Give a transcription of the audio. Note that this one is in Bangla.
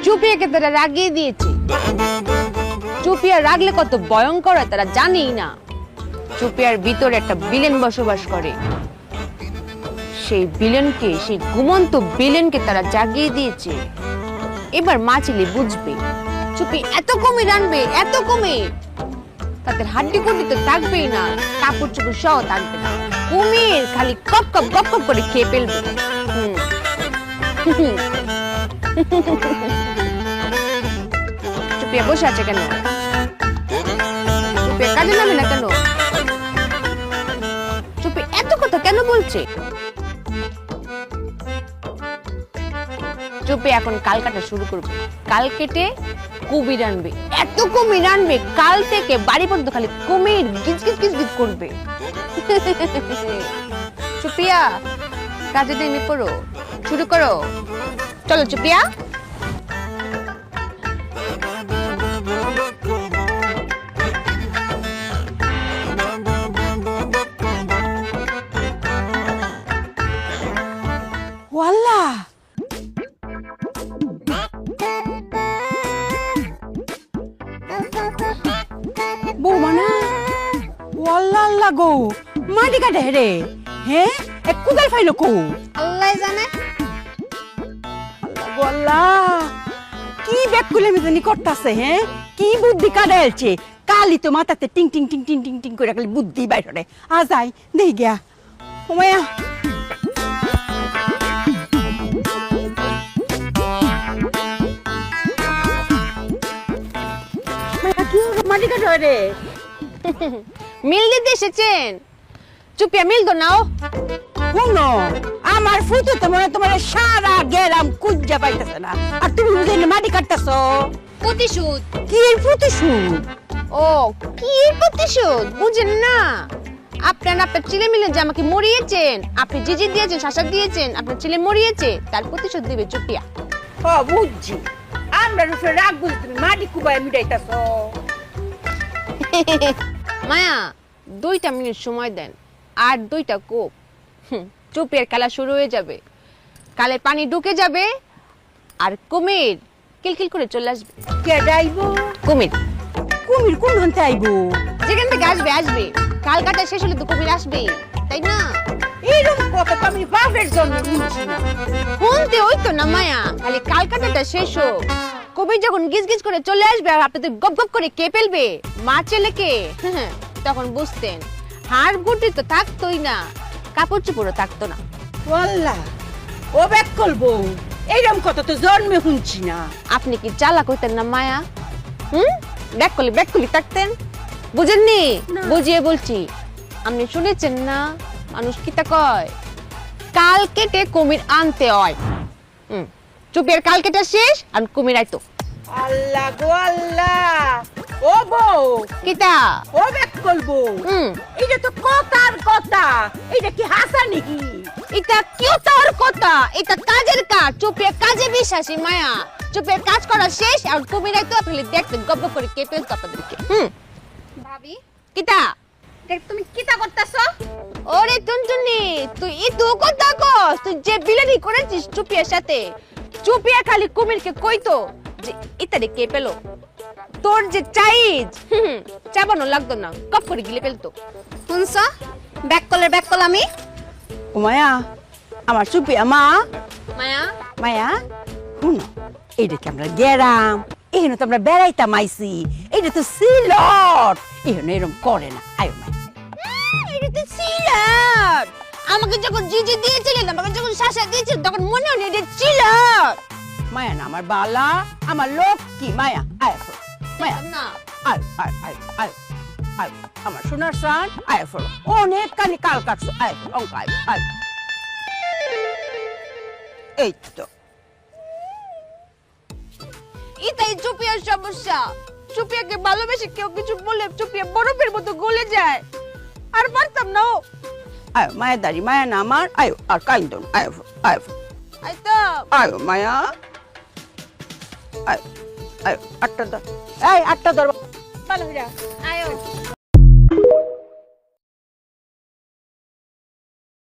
চুপিয়াকে তারা রাগিয়ে দিয়েছে। চুপিয়া রাগলে কত ভয়ঙ্কর হয় তারা জানেই না। চুপিয়ার ভিতরে একটা ভিলেন বসবাস করে, সেই ভিলেনকে, সেই ঘুমন্ত ভিলেনকে তারা জাগিয়ে দিয়েছে। এবার মা ছেলে বুঝবে চুপি এত কুমির আনবে, এত কুমির, তাদের হাড্ডি কুড্ডি তো থাকবেই না, কাপড় চোপড় সহ থাকবে না, কুমির খালি কপ কপ গপ গপ করে খেয়ে ফেলবে। চুপিয়া বসে আছে কেন? চুপিয়া কাজে নামে না কেন? চুপি এত কথা কেন বলছে? চুপি এখন কাল কাটা শুরু করবে। কাল কেটে কুমির আনবে, এত কুমির আনবে, কাল থেকে বাড়ি পর্যন্ত খালি কুমির গিজ গিজ গিজ গিজ করবে। চুপিয়া কাজে নেমে পড়ো, শুরু করো, চলো চুপিয়া। ওয়াল্লা বৌমা না, ওয়াল্লা আল্লাহ গো, মাটি কাটে রে, হ্যাঁ এক কুদাল ফাইল কো, আল্লাহ জানে। আল্লাহ গো আল্লাহ, কি ব্যাকুলে মিজানি করতাছে, হ্যাঁ কি বুদ্ধি কাটাইছে, কালি তো মাথাতে টিং টিং টিং টিং টিং টিং করে খালি বুদ্ধি বাইর রে। আজাই দেই গিয়া ওমায়া মাটি কাটে রে। মিল দিতে এসেছেন? চুপিয়া মিল তো নাও। শুনো, আমার ফুটো তো মনে তোমার সারা গেরাম কুজ্জা পাইতেছে না, আর তুমি বুঝে মাটি কাটতেছ। প্রতিশোধ? কি এর প্রতিশোধ? ও কি প্রতিশোধ বুঝেন না? আপনার ছেলে মিলে যে আমাকে মরিয়েছেন, আপনি জিজি দিয়েছেন, শাসা দিয়েছেন, আপনার ছেলে মরিয়েছে, তার প্রতিশোধ দিবে চুপিয়া। ও বুঝছি, আমরা রুফে রাগ বুঝি তুমি মাটি কুবায় মিটাইতেছ। মায়া 2টা মিনিট সময় দেন, আর 2টা কোপ, চুপিয়ার খেলা শুরু হয়ে যাবে। কালে পানি ঢুকে যাবে আর কুমির কিলকিল করে চলে আসবে। কে যাইব? কুমির। কুমির কোন হন্তে আইব? যেখান থেকে আসবে আসবে, কাল কাটা শেষ হলে তো কুমির আসবে, তাই না? এইরকম কথা তো আমি বাপের জন্য বুঝছি না। শুনতে ওই তো না মায়া, খালি কাল কাটাটা শেষ হোক, কুমির যখন গিজ গিজ করে চলে আসবে আর আপনাদের গপ গপ করে কে ফেলবে মা ছেলেকে, তখন বুঝতেন হাড় গুটি তো থাকতোই না, কাপড় চোপড়ও থাকতো না। ওয়াল্লাহ ও ব্যাক করবো, এইরকম কথা তো জন্মে শুনছি না। আপনি কি চালাক হইতেন না মায়া? ব্যাক করলে থাকতেন, বুঝেননি? বুঝিয়ে বলছি, আপনি শুনেছেন না মানুষ কি তা কয়, কাল কেটে কুমির আনতে হয়। চুপিয়ার কাল কেটে শেষ আর কুমির আইতো। আল্লাহ গো আল্লাহ, ও বউ কিতা ও ব্যাক করবো, এটা তো কথার কথা, এটা কি হাসা নাকি? এটা কেউ তার কথা, এটা কাজের কাজ। চুপিয়া কাজে বিশ্বাসী মায়া, চুপিয়ার কাজ করা শেষ আর কুমির আইতো, আপনি দেখতেন গপ গপ করে কে ফেলতো আপনাদেরকে। ভাবি কিতা দেখ তুমি কিতা করতেছো? ওরে টুনটুনি, তুই ইতো কথা কস, তুই যে বিলানি করেছিস চুপিয়ার সাথে, চুপিয়া খালি কুমিরকে কইতো যে ইতারে কে পেলো, তোর যে চাইজ চাবানো লাগতো না, কপ করে গিলে ফেলতো। শুনছ? ব্যাক কল আমি। ও মায়া, আমার সুপিয়া মা, মায়া মায়া শুনো, এইটা কি আমরা গেরাম, এখানে তো আমরা বেড়াইতাম আইছি, এইটা তো সিলট, এখানে এরকম করে না। আয়ো মায়া, এটা তো সিলাট, আমাকে যখন জিজি দিয়েছিলেন, আমাকে যখন শাসা দিয়েছিলেন, তখন মনে হলো এটা সিলাট। মায়া না আমার বালা, আমার লক্ষ্মী মায়া। আয় মায়া, না আয় আয় আয় আয় আয়, আমার সোনার সান, আয় ফলো, অনেক কালি কাল কাটছো, আয় অঙ্ক আয় আয়, এই তো এটাই চুপিয়ার সমস্যা। চুপিয়াকে ভালোবেসে কেউ কিছু বলে চুপিয়া বরফের মতো গলে যায়, আর পারতাম না। ও আয় মায়া দাঁড়ি, মায়া না আমার, আয়ো আর কাইন্দন, আয় আয় আইতা আয়ো মায়া, আয় আয়, আটটা ধর, এই আটটা ধর, ভালো হইরা আয়ো